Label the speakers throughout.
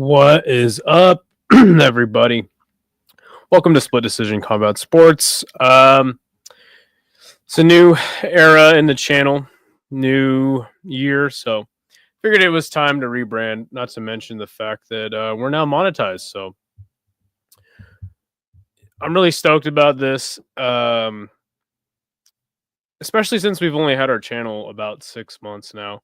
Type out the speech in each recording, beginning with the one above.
Speaker 1: What is up, everybody? Welcome to Split Decision Combat Sports. It's a new era in the channel, new year, so figured it was time to rebrand. Not to mention the fact that we're now monetized, so I'm really stoked about this. Especially since we've only had our channel about 6 months now.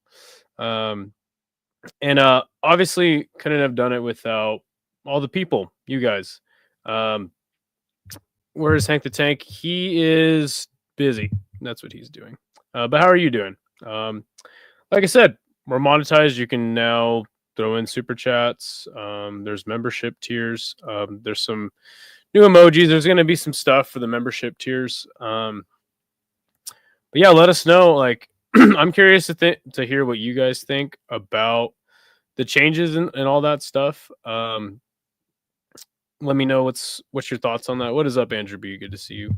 Speaker 1: And obviously couldn't have done it without all the people, you guys. Where's Hank the Tank? He is busy. That's what he's doing. But how are you doing? Like I said, we're monetized. You can now throw in super chats. There's membership tiers. There's some new emojis. There's going to be some stuff for the membership tiers. But yeah, let us know. Like, I'm curious to hear what you guys think about the changes and all that stuff. Let me know what's your thoughts on that. What is up, Andrew B? Good to see you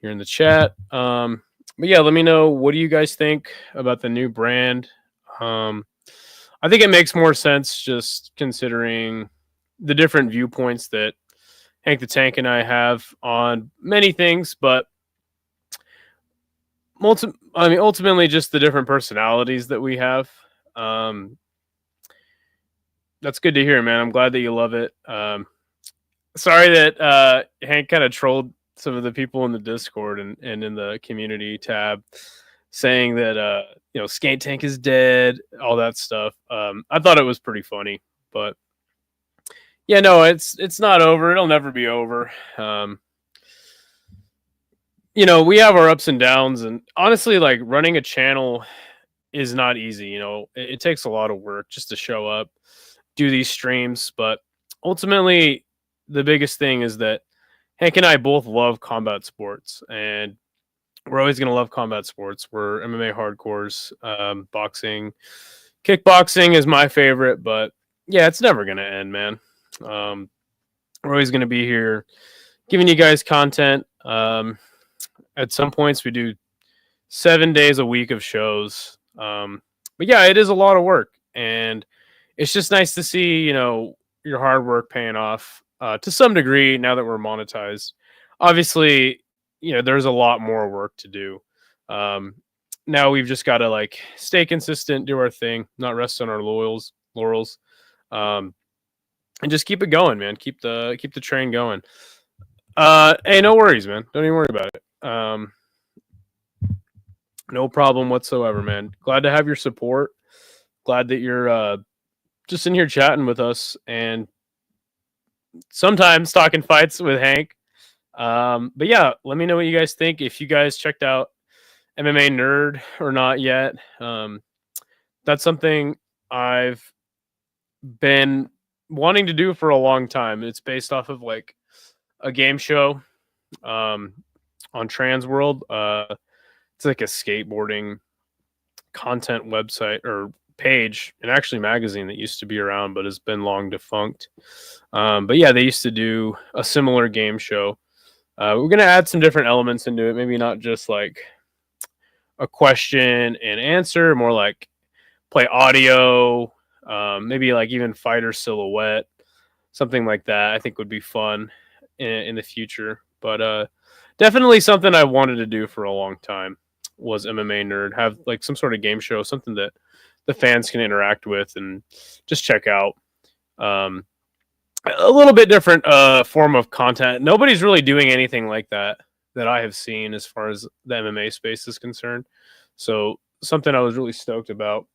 Speaker 1: here in the chat. But yeah, let me know, what do you guys think about the new brand? I think it makes more sense just considering the different viewpoints that Hank the Tank and I have on many things, but ultimately just the different personalities that we have. That's good to hear, man. I'm glad that you love it. Sorry that Hank kind of trolled some of the people in the Discord and in the community tab, saying that Skate Tank is dead, all that stuff. I thought it was pretty funny, but yeah, no, it's not over. It'll never be over. We have our ups and downs, and honestly, like, running a channel is not easy. It takes a lot of work just to show up, do these streams, but ultimately the biggest thing is that Hank and I both love combat sports, and we're always going to love combat sports. We're MMA hardcores. Boxing, kickboxing is my favorite, but yeah, it's never going to end, man. We're always going to be here giving you guys content. At some points we do 7 days a week of shows. But yeah, it is a lot of work, and it's just nice to see, your hard work paying off to some degree now that we're monetized. Obviously, there's a lot more work to do. Now we've just got to stay consistent, do our thing, not rest on our laurels, and just keep it going, man. Keep the train going. Hey, no worries, man. Don't even worry about it. No problem whatsoever, man. Glad to have your support. Glad that you're just in here chatting with us, and sometimes talking fights with Hank. But yeah, let me know what you guys think. If you guys checked out MMA Nerd or not yet, that's something I've been wanting to do for a long time. It's based off of a game show on Trans World. It's like a skateboarding content website or page, and actually magazine that used to be around but has been long defunct. But yeah, they used to do a similar game show. We're gonna add some different elements into it, maybe not just like a question and answer, more like play audio, maybe even fighter silhouette, something like that. I think would be fun in the future. But definitely something I wanted to do for a long time was MMA Nerd, have some sort of game show, something that the fans can interact with and just check out. A little bit different form of content. Nobody's really doing anything like that I have seen as far as the MMA space is concerned. So something I was really stoked about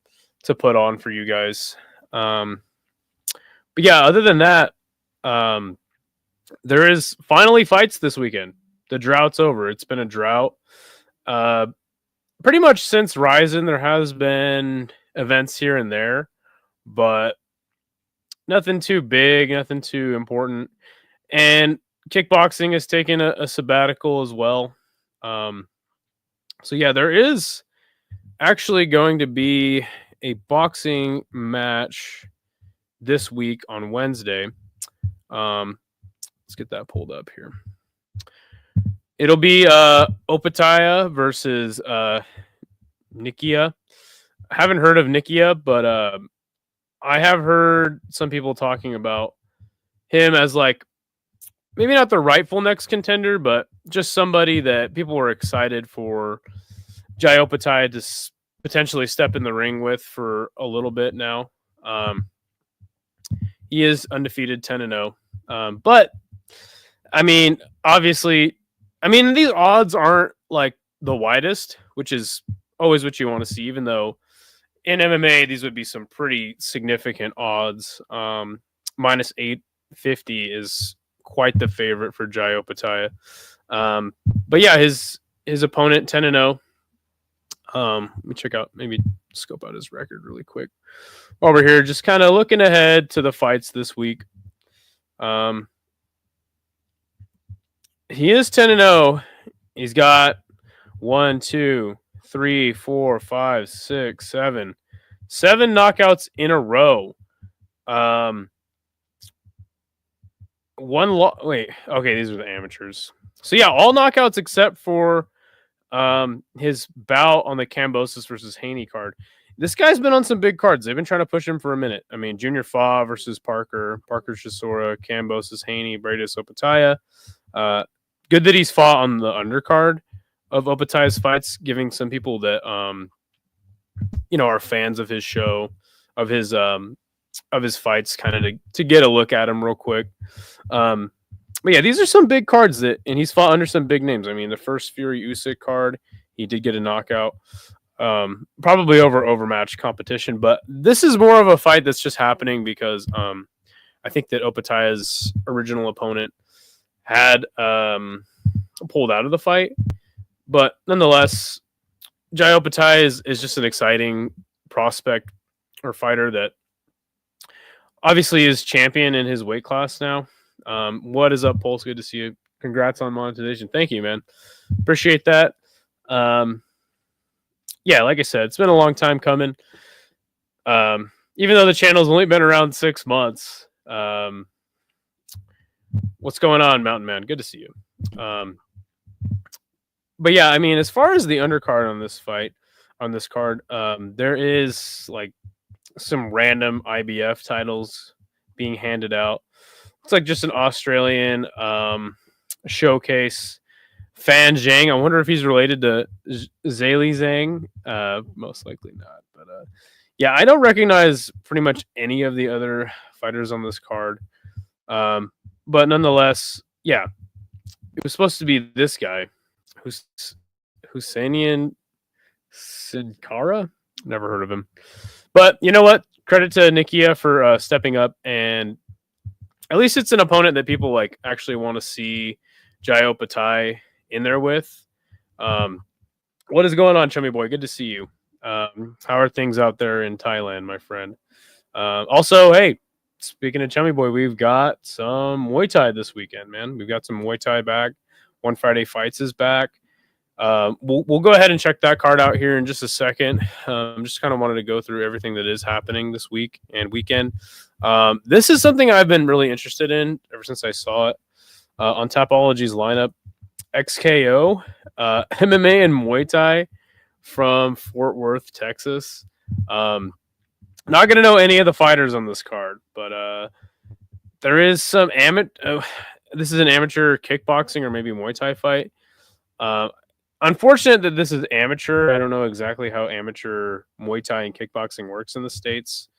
Speaker 1: to put on for you guys. But yeah, other than that, there is finally fights this weekend. The drought's over. It's been a drought. Pretty much since Ryzen, there has been events here and there, but nothing too big, nothing too important. And kickboxing has taken a sabbatical as well. So yeah, there is actually going to be a boxing match this week on Wednesday. Let's get that pulled up here. It'll be Opataya versus Nikia. I haven't heard of Nikia, but I have heard some people talking about him as like maybe not the rightful next contender, but just somebody that people were excited for Jyopatai to potentially step in the ring with for a little bit now. He is undefeated 10-0. But I mean, obviously, I mean, these odds aren't like the widest, which is always what you want to see, even though in MMA, these would be some pretty significant odds. Minus 850 is quite the favorite for Jyopatai. But yeah, his opponent 10-0. Let me check out, maybe scope out his record really quick. While we're here, just kind of looking ahead to the fights this week. He is 10-0. He's got 1, 2, 3, 4, 5, 6, 7 knockouts in a row. Wait, okay, these are the amateurs. So yeah, all knockouts except for his bout on the Kambosos versus Haney card. This guy's been on some big cards. They've been trying to push him for a minute. I mean, Junior Fa versus Parker Chisora, Kambosos, Haney, Bradis, Opataya. Good that he's fought on the undercard of Opataya's fights, giving some people that are fans of his show, of his fights, kind of to get a look at him real quick. But yeah, these are some big cards and he's fought under some big names. I mean, the first Fury Usyk card, he did get a knockout, probably overmatched competition. But this is more of a fight that's just happening because I think that Opataya's original opponent had pulled out of the fight. But nonetheless, Jyopatai is just an exciting prospect or fighter that obviously is champion in his weight class now. What is up, Pulse? Good to see you. Congrats on monetization. Thank you, man. Appreciate that. Yeah, like I said, it's been a long time coming. Even though the channel's only been around 6 months. What's going on, Mountain Man? Good to see you. But yeah, I mean, as far as the undercard on this fight, on this card, there is like some random IBF titles being handed out. It's like just an Australian showcase. Fan Zhang. I wonder if he's related to Zhali Zhang. Most likely not. But yeah, I don't recognize pretty much any of the other fighters on this card. But nonetheless, yeah, it was supposed to be this guy, Husseinian Sinkara. Never heard of him. But you know what? Credit to Nikia for stepping up, and at least it's an opponent that people like actually want to see Jyopatai in there with. What is going on, Chummy Boy? Good to see you. How are things out there in Thailand, my friend? Also, hey, speaking of Chummy Boy, we've got some Muay Thai this weekend, man. We've got some Muay Thai back. One Friday Fights is back. We'll go ahead and check that card out here in just a second. Just kind of wanted to go through everything that is happening this week and weekend. This is something I've been really interested in ever since I saw it on Tapology's lineup. XKO, MMA and Muay Thai from Fort Worth, Texas. Not going to know any of the fighters on this card, but there is some this is an amateur kickboxing or maybe Muay Thai fight. Unfortunate that this is amateur. I don't know exactly how amateur Muay Thai and kickboxing works in the States.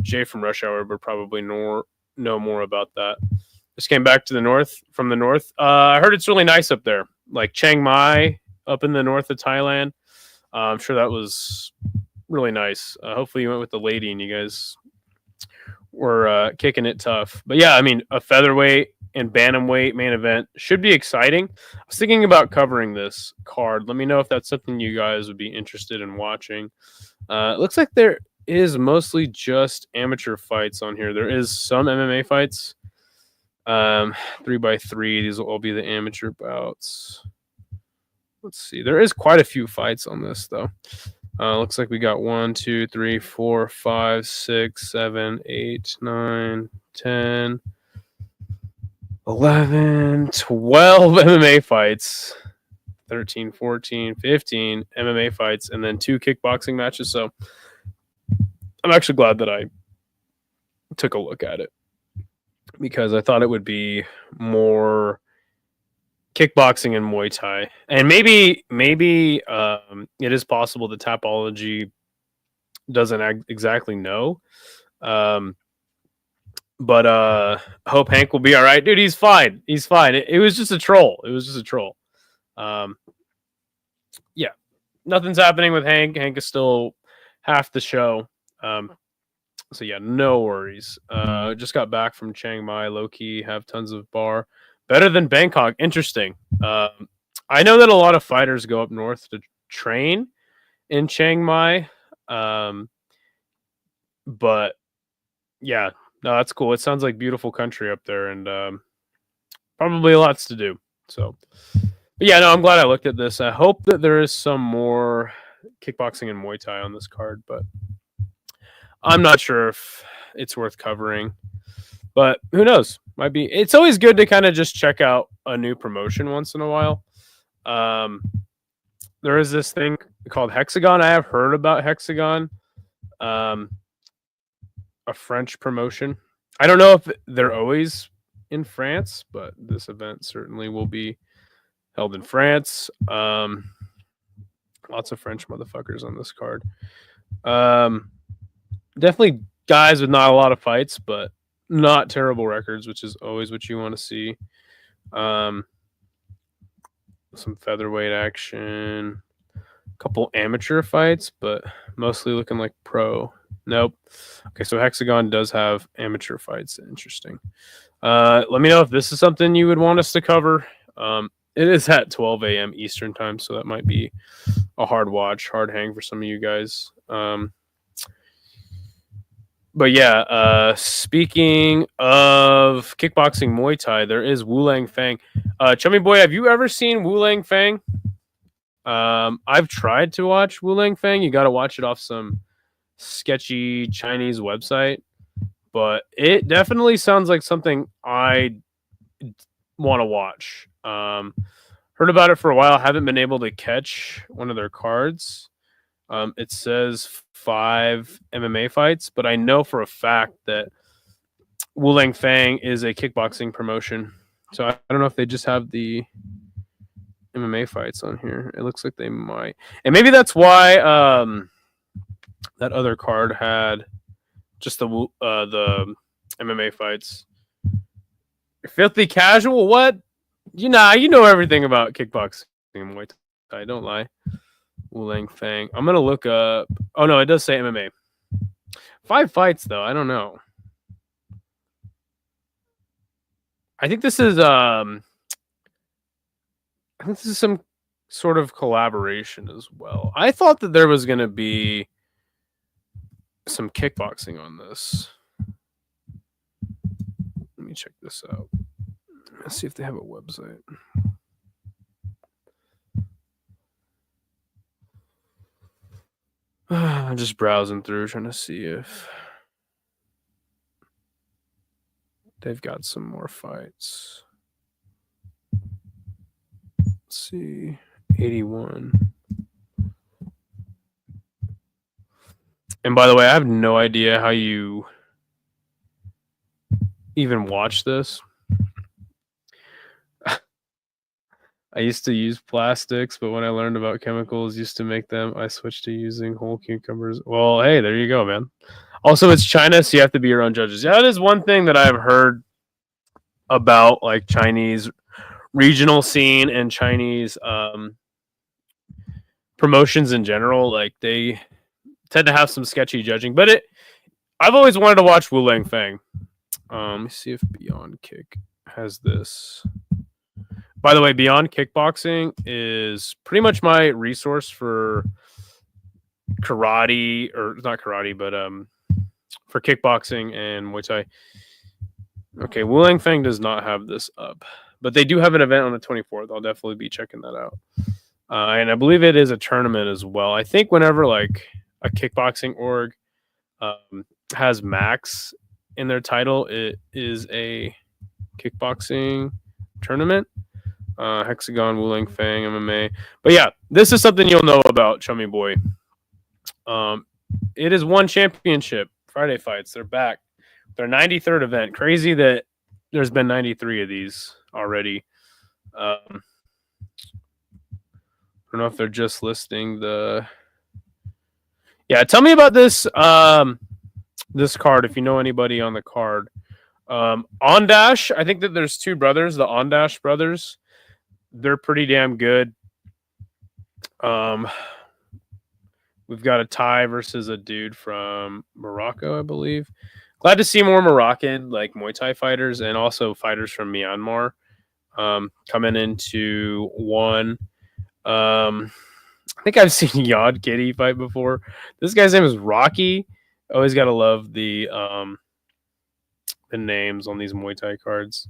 Speaker 1: Jay from Rush Hour would probably know more about that. Just came back to from the north. I heard it's really nice up there, like Chiang Mai up in the north of Thailand. I'm sure that was really nice. Hopefully you went with the lady and you guys were kicking it tough. But yeah, I mean, a featherweight and bantamweight main event should be exciting. I was thinking about covering this card. Let me know if that's something you guys would be interested in watching. It looks like there is mostly just amateur fights on here. There is some MMA fights. 3x3. These will all be the amateur bouts. Let's see. There is quite a few fights on this, though. Looks like we got 1, 2, 3, 4, 5, 6, 7, 8, 9, 10, 11, 12 MMA fights. 13, 14, 15 MMA fights, and then 2 kickboxing matches. So I'm actually glad that I took a look at it because I thought it would be more kickboxing and Muay Thai, and maybe it is possible the Tapology doesn't exactly know. But hope Hank will be all right, dude. He's fine. He's fine. It was just a troll. It was just a troll. Yeah, nothing's happening with Hank. Hank is still half the show. So yeah, no worries. Just got back from Chiang Mai. Low key, have tons of bar. Better than Bangkok. Interesting. I know that a lot of fighters go up north to train in Chiang Mai. But yeah, no, that's cool. It sounds like beautiful country up there, and probably lots to do. So, but yeah, no, I'm glad I looked at this. I hope that there is some more kickboxing and Muay Thai on this card, but I'm not sure if it's worth covering. But who knows? Might be. It's always good to kind of just check out a new promotion once in a while. There is this thing called Hexagon. I have heard about Hexagon. A French promotion. I don't know if they're always in France, but this event certainly will be held in France. Lots of French motherfuckers on this card. Definitely guys with not a lot of fights, but not terrible records, which is always what you want to see. Some featherweight action, a couple amateur fights, but mostly looking like pro. Nope. Okay, so Hexagon does have amateur fights. Interesting. Let me know if this is something you would want us to cover. It is at 12 a.m. Eastern time, so that might be a hard watch, hard hang for some of you guys. But yeah, speaking of kickboxing Muay Thai, there is Wu Lang Fang. Chummy Boy, have you ever seen Wu Lang Fang? I've tried to watch Wu Lang Fang. You got to watch it off some sketchy Chinese website, but it definitely sounds like something I want to watch. Heard about it for a while. Haven't been able to catch one of their cards. It says 5 MMA fights, but I know for a fact that Wu Lang Fang is a kickboxing promotion. So I don't know if they just have the MMA fights on here. It looks like they might. And maybe that's why that other card had just the MMA fights. Filthy casual? What? You know everything about kickboxing and Muay Thai. Don't lie. Wu Lang Fang. I'm gonna look up. Oh no, it does say MMA. 5 fights though. I don't know. I think this is some sort of collaboration as well. I thought that there was gonna be some kickboxing on this. Let me check this out. Let's see if they have a website. I'm just browsing through trying to see if they've got some more fights. Let's see. 81. And by the way, I have no idea how you even watch this. I used to use plastics, but when I learned about chemicals used to make them, I switched to using whole cucumbers. Well, hey, there you go, man. Also, it's China, so you have to be your own judges. Yeah, that is one thing that I've heard about, like, Chinese regional scene and Chinese promotions in general. Like, they tend to have some sketchy judging, but I've always wanted to watch Wu Lang Fang. Let me see if Beyond Kick has this. By the way, Beyond Kickboxing is pretty much my resource for karate, or not karate, but for kickboxing and Muay Thai. Okay, Wu Lang Fang does not have this up, but they do have an event on the 24th. I'll definitely be checking that out. And I believe it is a tournament as well. I think whenever like a kickboxing org has max in their title, it is a kickboxing tournament. Hexagon, Wu Lang Fang, MMA. But yeah, this is something you'll know about, Chummy Boy. It is one championship. Friday fights. They're back. Their 93rd event. Crazy that there's been 93 of these already. I don't know if they're just listing the. Yeah, tell me about this. This card, if you know anybody on the card. Ondash, I think that there's two brothers, the Ondash brothers. They're pretty damn good. We've got a tie versus a dude from Morocco, I believe. Glad to see more Moroccan like Muay Thai fighters and also fighters from Myanmar coming into one. I think I've seen Yod Kitty fight before. This guy's name is Rocky. Always gotta love the names on these Muay Thai cards.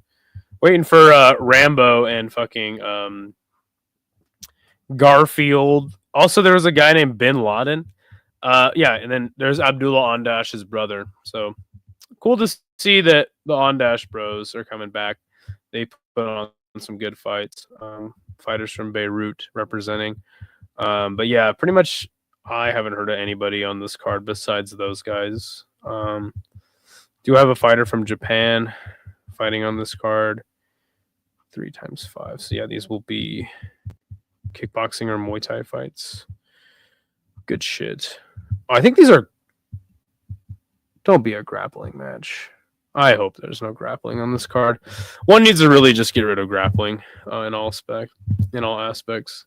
Speaker 1: Waiting for Rambo and fucking Garfield. Also, there was a guy named Bin Laden. Yeah, and then there's Abdullah Ondash's brother. So cool to see that the Ondash bros are coming back. They put on some good fights. Fighters from Beirut representing. But yeah, pretty much I haven't heard of anybody on this card besides those guys. Do have a fighter from Japan fighting on this card. 3x5. So yeah, these will be kickboxing or Muay Thai fights. Good shit. I think these are. Don't be a grappling match. I hope there's no grappling on this card. One needs to really just get rid of grappling in all aspects.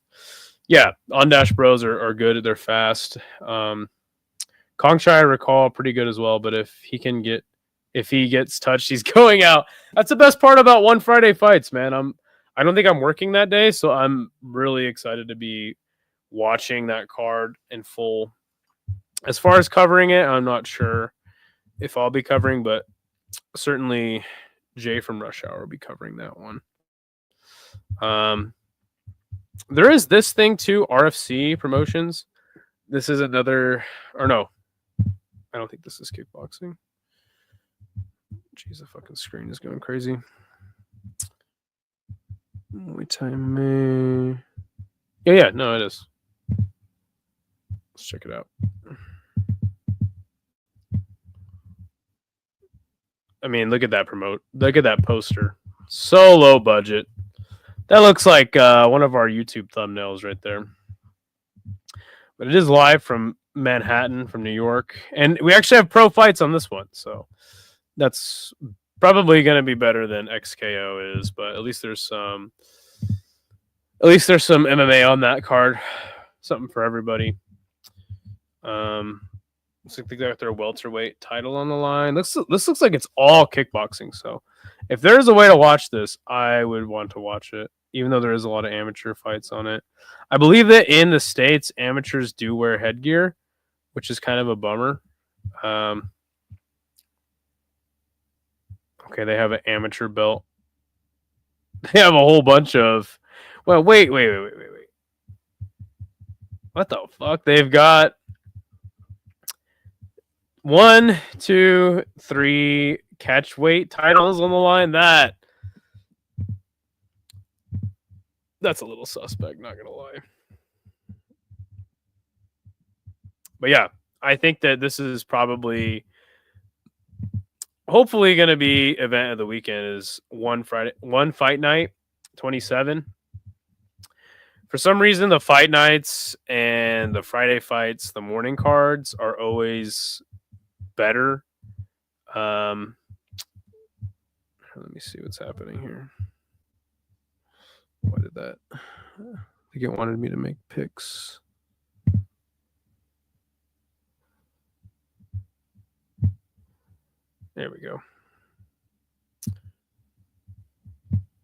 Speaker 1: Yeah, Ondash bros are good. They're fast. Kongshai, I recall, pretty good as well. But if he gets touched, he's going out. That's the best part about One Friday Fights, man. I don't think I'm working that day, so I'm really excited to be watching that card in full. As far as covering it, I'm not sure if I'll be covering, but certainly Jay from Rush Hour will be covering that one. There is this thing too, RFC Promotions. This is another, or no, I don't think this is kickboxing. Jeez, the fucking screen is going crazy. Muay Thai May. Yeah, no, it is. Let's check it out. I mean, look at that Look at that poster. So low budget. That looks like one of our YouTube thumbnails right there. But it is live from Manhattan, from New York. And we actually have pro fights on this one. So that's probably going to be better than XKO is. But at least there's some MMA on that card. Something for everybody. Looks like they got their welterweight title on the line. This looks like it's all kickboxing. So if there's a way to watch this, I would want to watch it, even though there is a lot of amateur fights on it. I believe that in the States, amateurs do wear headgear, which is kind of a bummer. Okay, they have an amateur belt. They have a whole bunch of... Well, wait. What the fuck? They've got 1, 2, 3 catch weight titles on the line. That's a little suspect, not gonna lie. But yeah, I think that this is probably, hopefully, gonna be event of the weekend is one fight night, 27. For some reason, the fight nights and the Friday fights, the morning cards are always better. Let me see what's happening here. Why did that? I think it wanted me to make picks. There we go.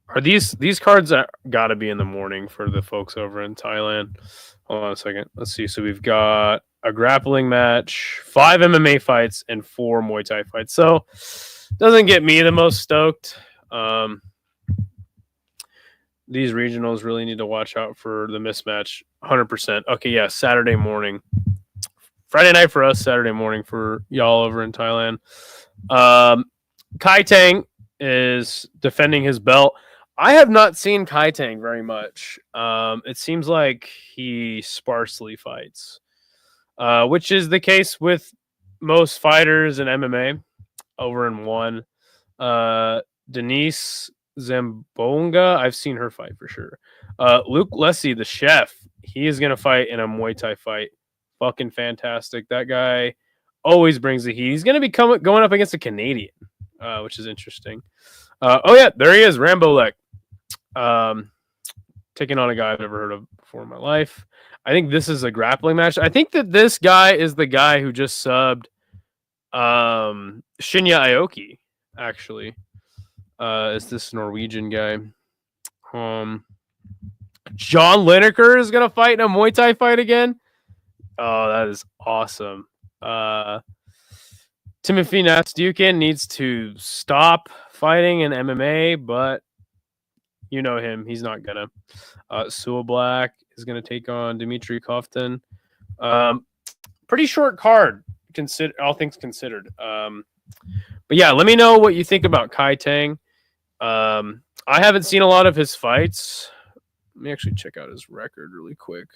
Speaker 1: Are these cards got to be in the morning for the folks over in Thailand? Hold on a second. Let's see. So we've got a grappling match, 5 MMA fights, and 4 Muay Thai fights. So doesn't get me the most stoked. These regionals really need to watch out for the mismatch. 100%. Okay, yeah, Saturday morning. Friday night for us, Saturday morning for y'all over in Thailand. Kai Tang is defending his belt. I have not seen Kai Tang very much. It seems like he sparsely fights, which is the case with most fighters in MMA. over in 1. Denise Zambonga, I've seen her fight for sure. Luke Lessie, the chef, he is gonna fight in a Muay Thai fight. Fucking fantastic. That guy always brings the heat. He's gonna be going up against a Canadian, which is interesting. Oh yeah, there he is, Rambo Lek. Taking on a guy I've never heard of before in my life. I think this is a grappling match. I think that this guy is the guy who just subbed Shinya Aoki, actually. Is this Norwegian guy? John Lineker is gonna fight in a Muay Thai fight again. Oh, that is awesome. Timothy Nastukin needs to stop fighting in MMA, but you know him. He's not gonna. Sewell Black is gonna take on Dmitry Koftin. Pretty short card, all things considered. But yeah, let me know what you think about Kai Tang. I haven't seen a lot of his fights. Let me actually check out his record really quick.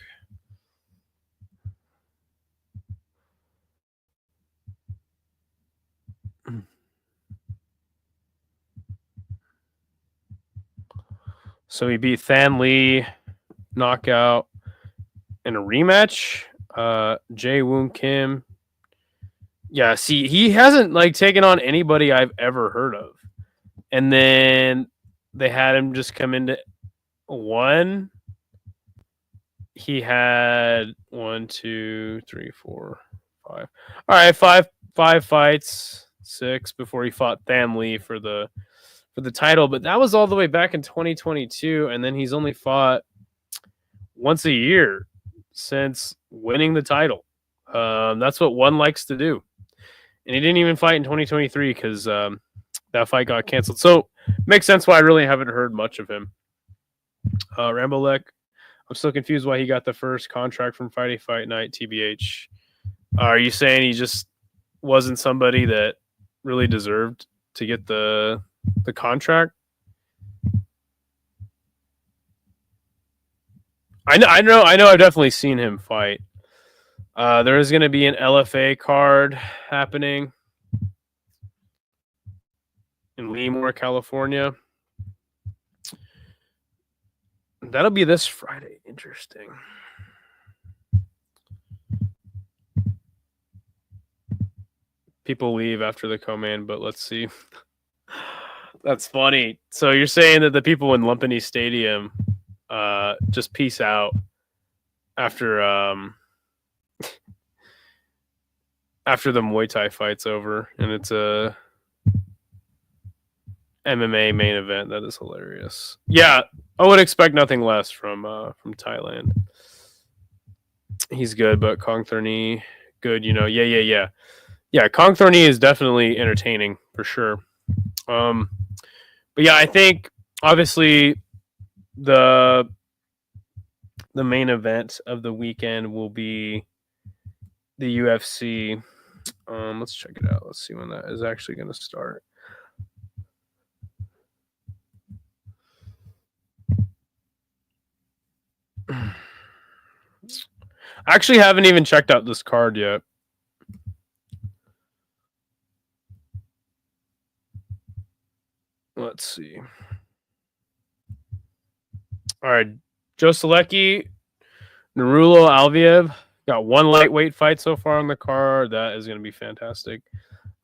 Speaker 1: So he beat Than Lee, knockout, in a rematch. Jae Woon Kim. Yeah, see, he hasn't taken on anybody I've ever heard of. And then they had him just come into 1. He had 1, 2, 3, 4, 5. All right, five fights, 6 before he fought Than Lee for the title, but that was all the way back in 2022, and then he's only fought once a year since winning the title. That's what one likes to do, and he didn't even fight in 2023 because that fight got canceled. So makes sense why I really haven't heard much of him. Rambo Lek, I'm still confused why he got the first contract from Friday Fight Night. TBH, are you saying he just wasn't somebody that really deserved to get the contract? I know I've definitely seen him fight. There is going to be an LFA card happening in Lemoore, California. That'll be this Friday. Interesting. People leave after the co-main, but let's see. That's funny. So you're saying that the people in Lumpini Stadium just peace out after after the Muay Thai fight's over, and it's a MMA main event. That is hilarious. Yeah, I would expect nothing less from Thailand. He's good, but Kong Thorny, good. Yeah. Kong Thorny is definitely entertaining for sure. But yeah, I think obviously the main event of the weekend will be the UFC. Let's check it out. Let's see when that is actually going to start. I actually haven't even checked out this card yet. Let's see. All right, Joe Selecki, Narulo Alviev got 1 lightweight fight so far on the card. That is going to be fantastic.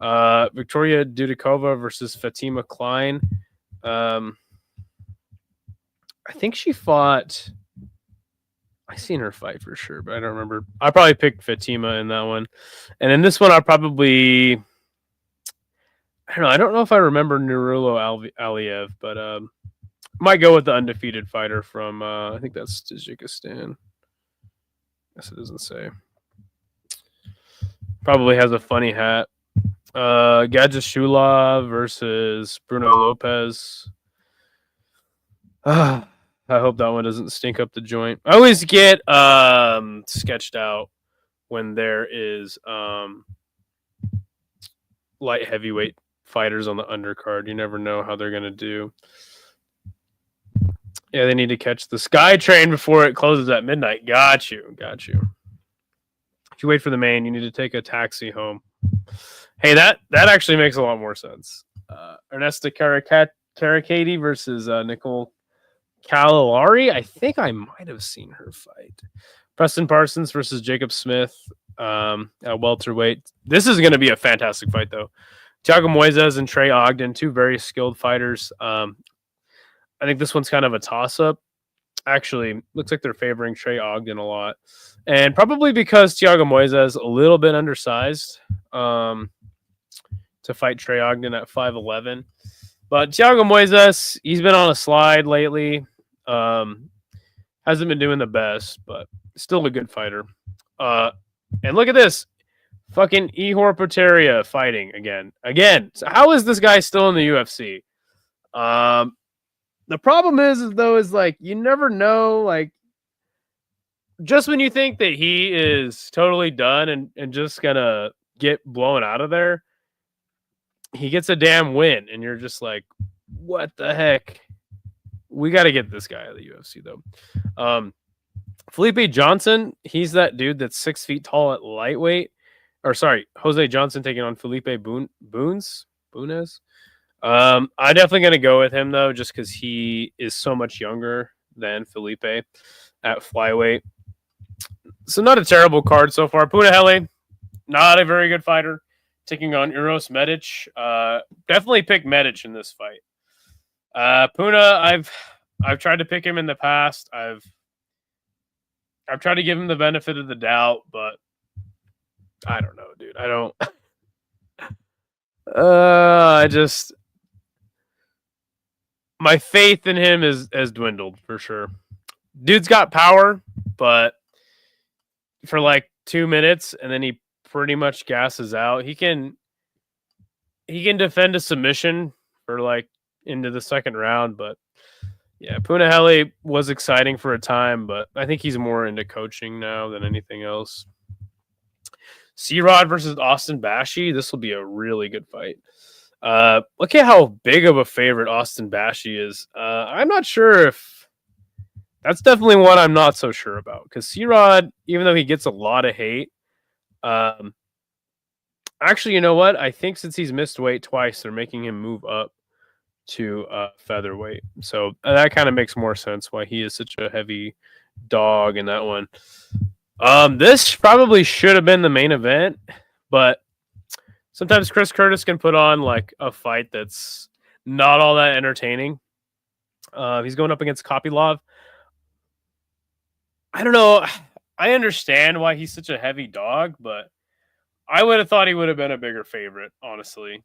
Speaker 1: Victoria Dudikova versus Fatima Klein. I think she fought. I seen her fight for sure, but I don't remember. I probably picked Fatima in that one, and in this one, I probably. I don't know. I don't know if I remember Narulo Aliev, but might go with the undefeated fighter from I think that's Tajikistan. Guess it doesn't say. Probably has a funny hat. Gajashula versus Bruno Lopez. I hope that one doesn't stink up the joint. I always get sketched out when there is light heavyweight fighters on the undercard. You never know how they're going to do. Yeah, they need to catch the Sky Train before it closes at midnight. Got you. If you wait for the main, you need to take a taxi home. Hey, that actually makes a lot more sense. Ernesto Caracati versus Nicole Calalari. I think I might have seen her fight. Preston Parsons versus Jacob Smith at welterweight. This is going to be a fantastic fight, though. Thiago Moises and Trey Ogden, two very skilled fighters. I think this one's kind of a toss-up. Actually, looks like they're favoring Trey Ogden a lot. And probably because Thiago Moises a little bit undersized to fight Trey Ogden at 5'11". But Thiago Moises, he's been on a slide lately. Hasn't been doing the best, but still a good fighter. And look at this. Fucking Ihor Potieria fighting again. So how is this guy still in the UFC? The problem is like you never know, like just when you think that he is totally done and just gonna get blown out of there, he gets a damn win, and you're just like, what the heck? We got to get this guy out of the UFC though. Felipe Johnson, he's that dude that's 6 feet tall at lightweight. Or sorry, Jose Johnson taking on Felipe Bunes. I'm definitely going to go with him, though, just because he is so much younger than Felipe at flyweight. So not a terrible card so far. Punahele, not a very good fighter, taking on Uros Medic. Definitely pick Medic in this fight. Puna, I've tried to pick him in the past. I've tried to give him the benefit of the doubt, but I don't know, dude. I don't. My faith in him has dwindled for sure. Dude's got power, but for like 2 minutes, and then he pretty much gasses out. He can defend a submission for like into the second round, but yeah, Punahele was exciting for a time, but I think he's more into coaching now than anything else. C-Rod versus Austin Bashi. This will be a really good fight. Look at how big of a favorite Austin Bashi is. I'm not sure if that's definitely one I'm not so sure about, because C-Rod, even though he gets a lot of hate, actually, you know what? I think since he's missed weight twice, they're making him move up to featherweight. So that kind of makes more sense why he is such a heavy dog in that one. This probably should have been the main event, but sometimes Chris Curtis can put on like a fight that's not all that entertaining. He's going up against Kopylov. I don't know. I understand why he's such a heavy dog, but I would have thought he would have been a bigger favorite, honestly.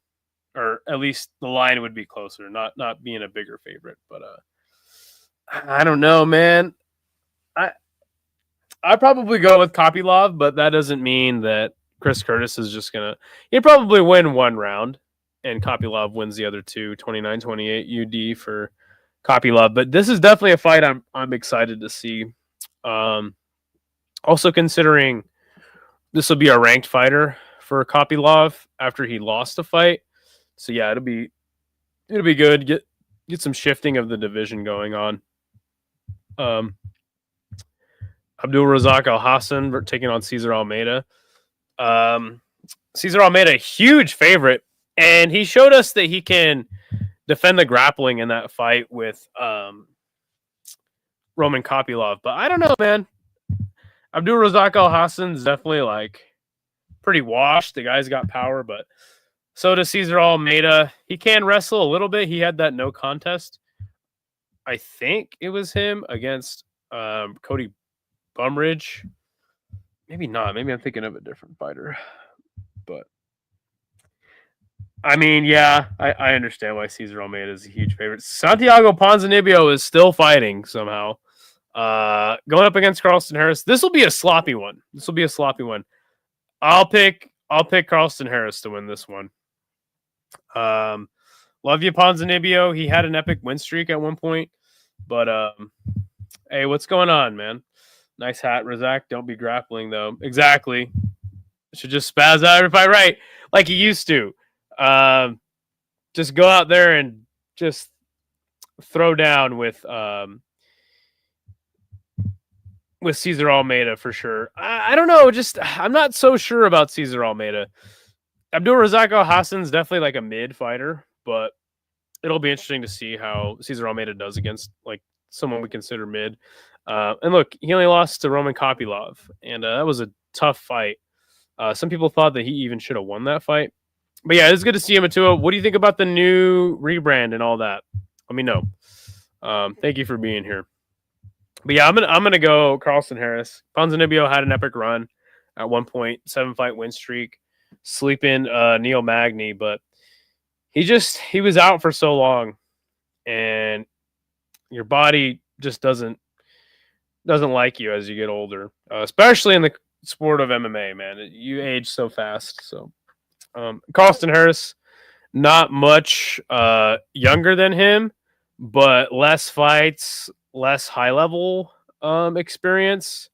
Speaker 1: Or at least the line would be closer, not being a bigger favorite. But I don't know, man. I'd probably go with Kopylov, but that doesn't mean that Chris Curtis is just going to... He'd probably win one round, and Kopylov wins the other two, 29-28 UD for Kopylov. But this is definitely a fight I'm excited to see. Also considering this will be a ranked fighter for Kopylov after he lost a fight. So yeah, it'll be good. Get some shifting of the division going on. Abdul Razak Al Hassan taking on Cesar Almeida. Cesar Almeida, huge favorite, and he showed us that he can defend the grappling in that fight with Roman Kopylov. But I don't know, man. Abdul Razak Al Hassan's definitely like pretty washed. The guy's got power, but so does Cesar Almeida. He can wrestle a little bit. He had that no contest. I think it was him against Cody Bumridge. Maybe not. Maybe I'm thinking of a different fighter. But I mean, yeah, I understand why Cesar Almeida is a huge favorite. Santiago Ponzinibbio is still fighting somehow. Going up against Carlston Harris. This will be a sloppy one. I'll pick Carlston Harris to win this one. Love you, Ponzinibbio. He had an epic win streak at one point. But hey, what's going on, man? Nice hat, Razak. Don't be grappling, though. Exactly. Should just spaz out every fight, right? Like he used to. Just go out there and just throw down with Cesar Almeida for sure. I don't know. I'm not so sure about Cesar Almeida. Abdul Razak Al Hassan's definitely like a mid fighter, but it'll be interesting to see how Cesar Almeida does against like someone we consider mid. And look, he only lost to Roman Kopylov, and that was a tough fight. Some people thought that he even should have won that fight. But yeah, it's good to see him, Atua. What do you think about the new rebrand and all that? Let me know. Thank you for being here. But yeah, I'm gonna go Carlston Harris. Ponzinibbio had an epic run at one point, 7-fight win streak, sleeping Neil Magny, but he was out for so long, and your body just doesn't like you as you get older, especially in the sport of MMA. Man, you age so fast. So Carlston Harris, not much younger than him, but less fights, less high level experience,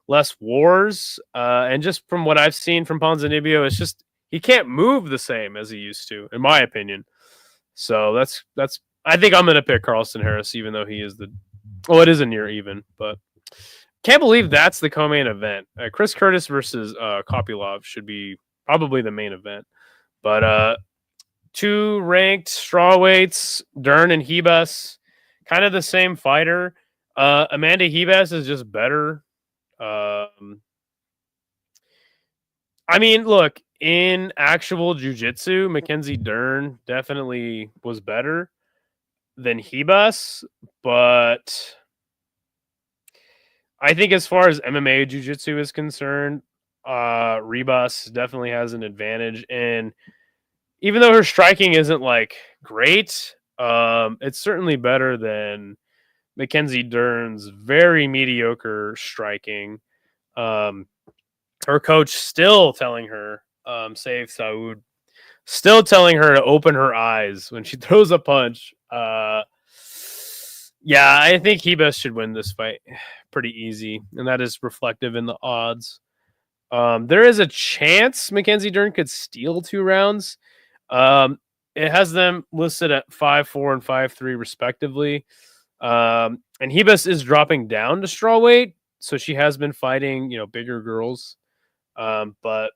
Speaker 1: less wars, and just from what I've seen from Ponzinibbio, it's just he can't move the same as he used to, in my opinion. So that's I think I'm gonna pick Carlston Harris, even though he is it is a near even, but can't believe that's the co-main event. Chris Curtis versus Kopylov should be probably the main event, but two ranked strawweights, Dern and Hebus, kind of the same fighter. Amanda Hebus is just better. I mean, look, in actual jiu-jitsu, Mackenzie Dern definitely was better than Hebus, but I think as far as MMA jiu-jitsu is concerned, Rebus definitely has an advantage. And even though her striking isn't like great, it's certainly better than Mackenzie Dern's very mediocre striking. Her coach still telling her, Saif Saud, still telling her to open her eyes when she throws a punch. Yeah, I think Hebus should win this fight pretty easy, and that is reflective in the odds. There is a chance Mackenzie Dern could steal 2 rounds. It has them listed at 5-4 and 5-3 respectively. And Hebus is dropping down to strawweight, so she has been fighting, bigger girls. But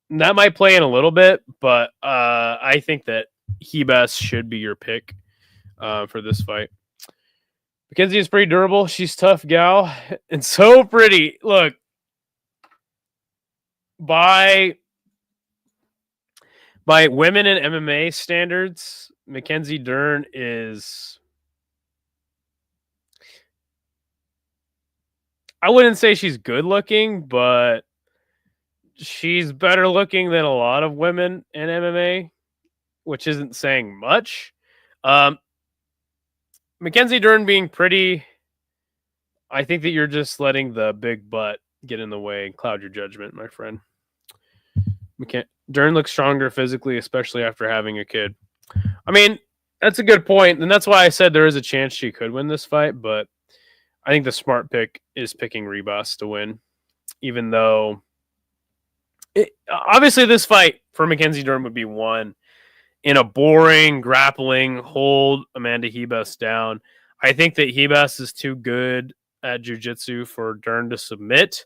Speaker 1: that might play in a little bit, but I think that Hebus should be your pick for this fight. Mackenzie is pretty durable. She's tough gal and so pretty. Look, by women in MMA standards, Mackenzie Dern is, I wouldn't say she's good looking, but she's better looking than a lot of women in MMA, which isn't saying much. Mackenzie Dern being pretty, I think that you're just letting the big butt get in the way and cloud your judgment, my friend. Dern looks stronger physically, especially after having a kid. I mean, that's a good point, and that's why I said there is a chance she could win this fight, but I think the smart pick is picking Rebus to win, even though obviously this fight for Mackenzie Dern would be won in a boring grappling hold Amanda Hebus down. I think that Hebus is too good at jiu-jitsu for Dern to submit,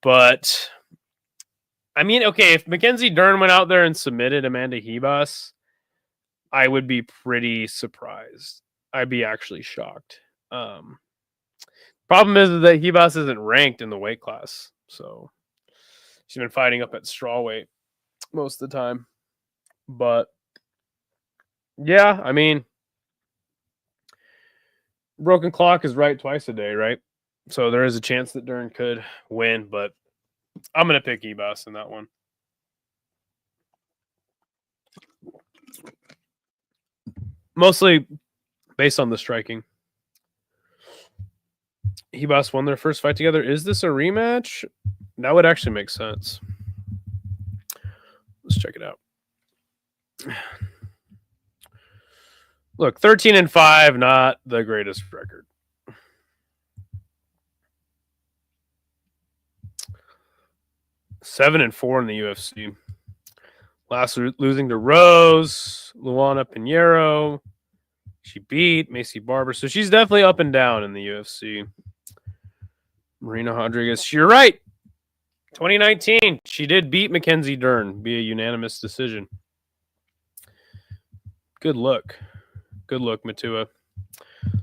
Speaker 1: but I mean, okay, if Mackenzie Dern went out there and submitted Amanda Hebus, I would be pretty surprised. I'd be actually shocked. Problem is that Hebus isn't ranked in the weight class, so she's been fighting up at strawweight most of the time. But yeah, I mean, broken clock is right twice a day, right? So there is a chance that Dern could win, but I'm going to pick Hebus in that one. Mostly based on the striking. Hebus won their first fight together. Is this a rematch? That would actually make sense. Let's check it out. Look, 13-5, not the greatest record. Seven and 4 in the UFC. Last losing to Rose, Luana Pinheiro. She beat Macy Barber. So she's definitely up and down in the UFC. Marina Rodriguez. You're right. 2019, she did beat Mackenzie Dern via unanimous decision. Good look. Good look, Matua.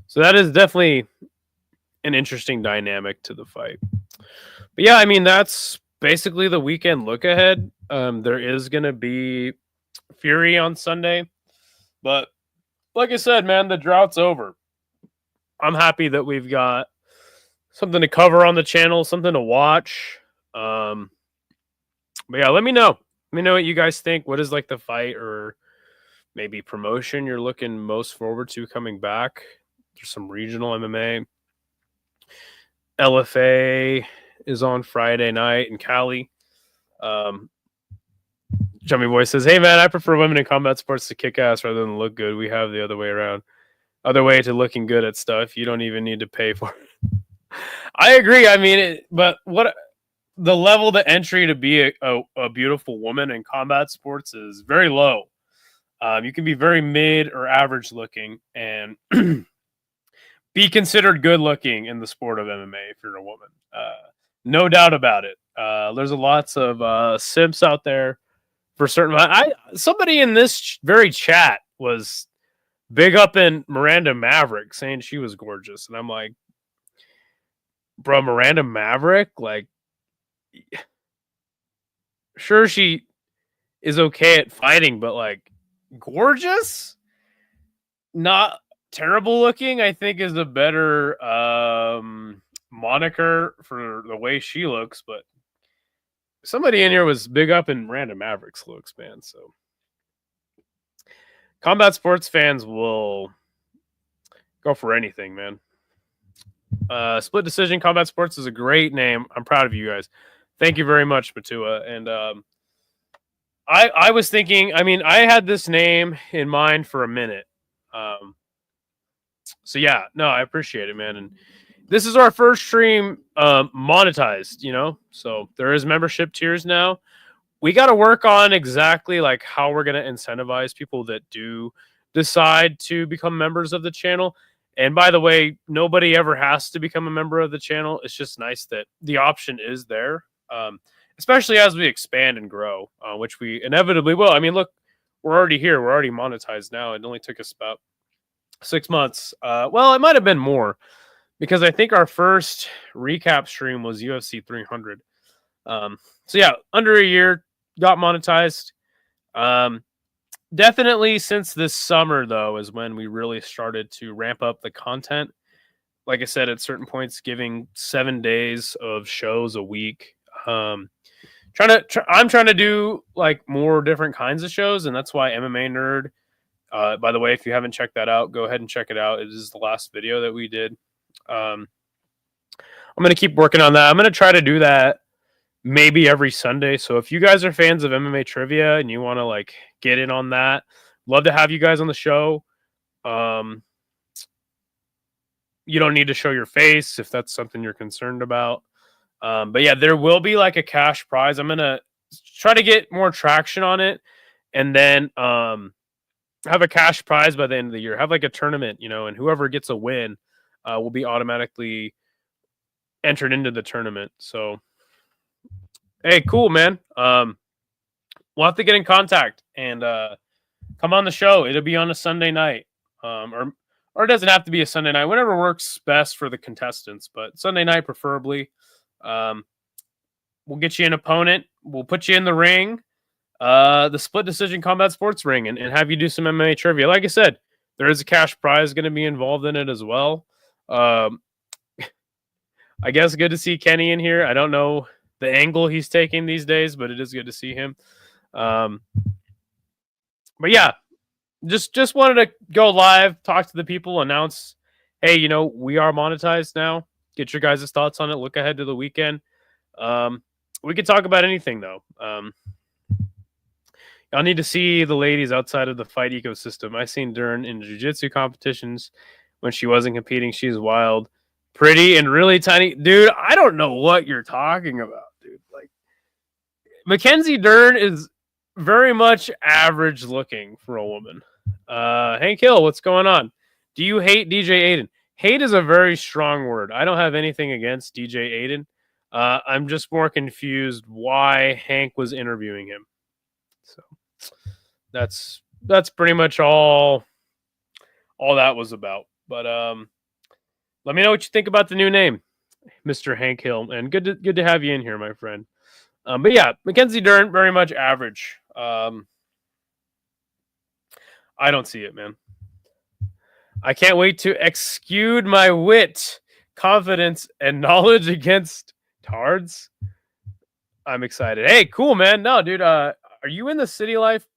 Speaker 1: So that is definitely an interesting dynamic to the fight. But yeah, I mean, that's basically the weekend look ahead. There is going to be Fury on Sunday. But like I said, man, the drought's over. I'm happy that we've got something to cover on the channel, something to watch. But yeah, let me know. Let me know what you guys think. What is like the fight or maybe promotion you're looking most forward to coming back? There's some regional MMA. LFA is on Friday night in Cali. Chummy Boy says, "Hey man, I prefer women in combat sports to kick ass rather than look good. We have the other way around. Other way to looking good at stuff. You don't even need to pay for it." I agree. I mean, but what the level to entry to be a beautiful woman in combat sports is very low. You can be very mid or average looking and be considered good looking in the sport of MMA if you're a woman. No doubt about it. There's lots of simps out there for certain. Somebody in this very chat was big up in Miranda Maverick saying she was gorgeous. And I'm like, bro, Miranda Maverick, like, sure, she is okay at fighting, but like, gorgeous? Not terrible looking, I think, is a better moniker for the way she looks. But somebody in here was big up in Miranda Maverick's looks, man. So combat sports fans will go for anything, man. Split Decision Combat Sports is a great name. I'm proud of you guys. Thank you very much, Matua. And I was thinking, I mean, I had this name in mind for a minute. So yeah, no, I appreciate it, man. And this is our first stream monetized, you know? So there is membership tiers now. We got to work on exactly like how we're going to incentivize people that do decide to become members of the channel. And by the way, nobody ever has to become a member of the channel. It's just nice that the option is there, especially as we expand and grow, which we inevitably will. I mean, look, we're already here. We're already monetized now. It only took us about 6 months. Well, it might have been more because I think our first recap stream was UFC 300. So yeah, under a year, got monetized. Definitely since this summer, though, is when we really started to ramp up the content. Like I said, at certain points, giving 7 days of shows a week. I'm trying to do like more different kinds of shows, and that's why MMA Nerd. By the way, if you haven't checked that out, go ahead and check it out. It is the last video that we did. I'm going to keep working on that. I'm going to try to do that maybe every Sunday. So if you guys are fans of MMA trivia and you want to like get in on that, love to have you guys on the show. You don't need to show your face if that's something you're concerned about. But yeah, there will be like a cash prize. I'm going to try to get more traction on it and then have a cash prize by the end of the year. Have like a tournament, you know, and whoever gets a win will be automatically entered into the tournament. So hey, cool, man. We'll have to get in contact and come on the show. It'll be on a Sunday night, or it doesn't have to be a Sunday night. Whatever works best for the contestants, but Sunday night preferably. We'll get you an opponent. We'll put you in the ring, the Split Decision Combat Sports ring, and have you do some MMA trivia. Like I said, there is a cash prize going to be involved in it as well. I guess good to see Kenny in here. I don't know the angle he's taking these days, but it is good to see him. But yeah, just wanted to go live, talk to the people, announce, hey, you know, we are monetized now. Get your guys' thoughts on it. Look ahead to the weekend. We could talk about anything though. Y'all need to see the ladies outside of the fight ecosystem. I seen Dern in jiu-jitsu competitions when she wasn't competing. She's wild, pretty, and really tiny. Dude, I don't know what you're talking about, dude. Like, Mackenzie Dern is very much average looking for a woman. Hank Hill, what's going on? Do you hate DJ Aiden? Hate is a very strong word. I don't have anything against DJ Aiden. I'm just more confused why Hank was interviewing him. So that's pretty much all that was about. But let me know what you think about the new name, Mr. Hank Hill, and good to have you in here, my friend. But yeah, Mackenzie Dern, very much average. I don't see it, man. I can't wait to exude my wit, confidence, and knowledge against tards. I'm excited. Hey, cool, man. No, dude, are you in the City Life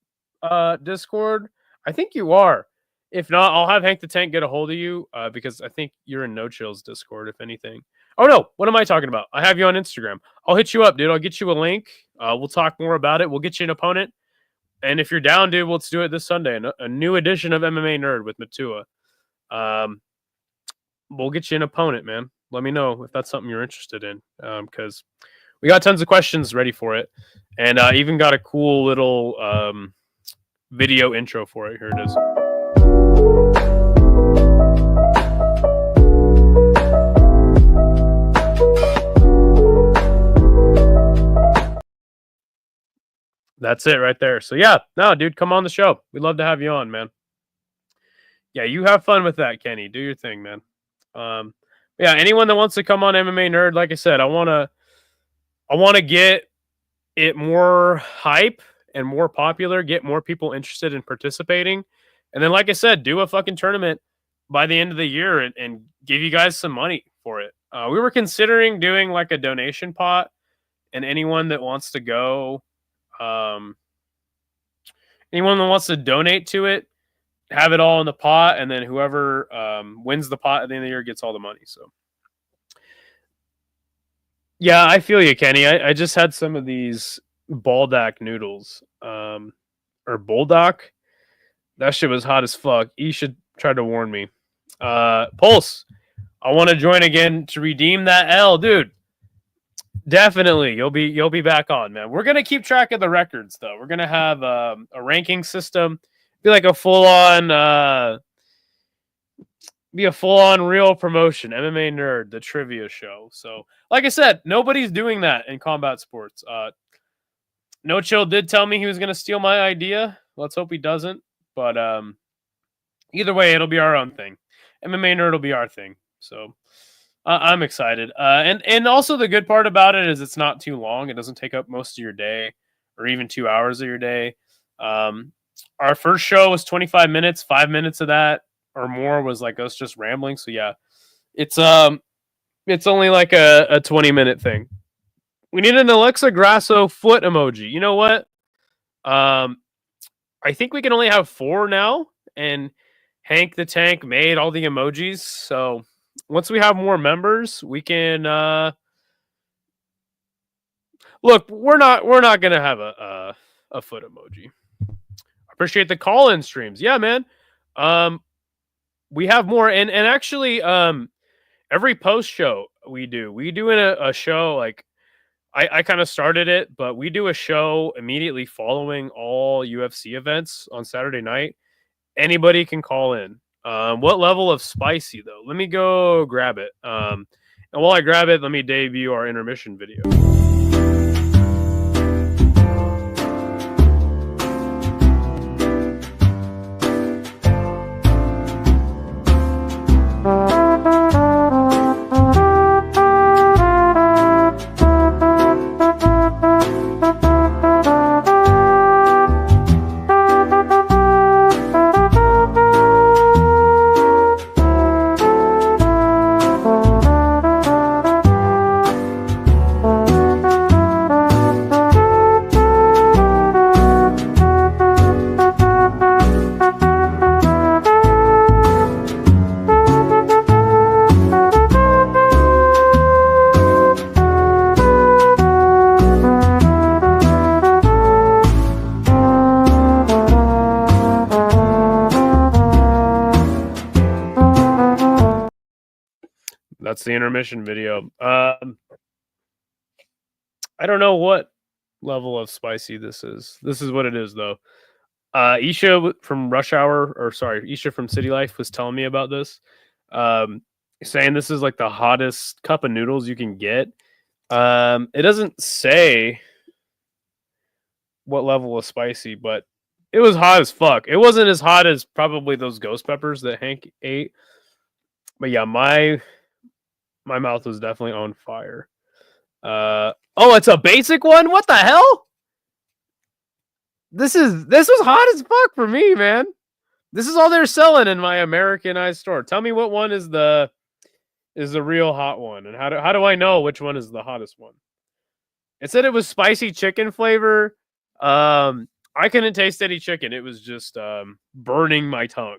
Speaker 1: Discord? I think you are. If not, I'll have Hank the Tank get a hold of you because I think you're in No Chill's Discord, if anything. Oh, no. What am I talking about? I have you on Instagram. I'll hit you up, dude. I'll get you a link. We'll talk more about it. We'll get you an opponent. And if you're down, dude, let's do it this Sunday. A new edition of MMA Nerd with Matua. We'll get you an opponent, man. Let me know if that's something you're interested in because we got tons of questions ready for it. And even got a cool little video intro for it. Here it is. That's it right there. So yeah, no, dude, come on the show. We'd love to have you on, man. Yeah, you have fun with that, Kenny. Do your thing, man. Yeah, anyone that wants to come on MMA Nerd, like I said, I want to get it more hype and more popular, get more people interested in participating. And then, like I said, do a fucking tournament by the end of the year and give you guys some money for it. We were considering doing like a donation pot, and anyone that wants to go, anyone that wants to donate to it, have it all in the pot, and then whoever wins the pot at the end of the year gets all the money. So, yeah, I feel you, Kenny. I just had some of these Baldock noodles, or Bulldog. That shit was hot as fuck. You should try to warn me. Pulse, I want to join again to redeem that L, dude. Definitely, you'll be back on, man. We're gonna keep track of the records, though. We're gonna have a ranking system, be like a full on real promotion. MMA Nerd, the trivia show. So, like I said, nobody's doing that in combat sports. No Chill did tell me he was gonna steal my idea. Let's hope he doesn't. But either way, it'll be our own thing. MMA Nerd will be our thing. So I'm excited. And also the good part about it is it's not too long. It doesn't take up most of your day or even 2 hours of your day. Our first show was 25 minutes. 5 minutes of that or more was like us just rambling. So yeah, it's only like a 20-minute thing. We need an Alexa Grasso foot emoji. You know what? I think we can only have 4 now, and Hank the Tank made all the emojis. So once we have more members, we can look. We're not gonna have a foot emoji. Appreciate the call-in streams. Yeah, man. We have more, and actually, every post show we do in a show like. I kind of started it, but we do a show immediately following all UFC events on Saturday night. Anybody can call in. What level of spicy, though? Let me go grab it. And while I grab it, let me debut our intermission video. That's the intermission video. I don't know what level of spicy this is. This is what it is, though. Isha from Isha from City Life was telling me about this, saying this is like the hottest cup of noodles you can get. It doesn't say what level of spicy, but it was hot as fuck. It wasn't as hot as probably those ghost peppers that Hank ate, but yeah, my mouth was definitely on fire. Oh, it's a basic one. What the hell? This was hot as fuck for me, man. This is all they're selling in my Americanized store. Tell me what one is the real hot one, and how do I know which one is the hottest one? It said it was spicy chicken flavor. I couldn't taste any chicken. It was just burning my tongue.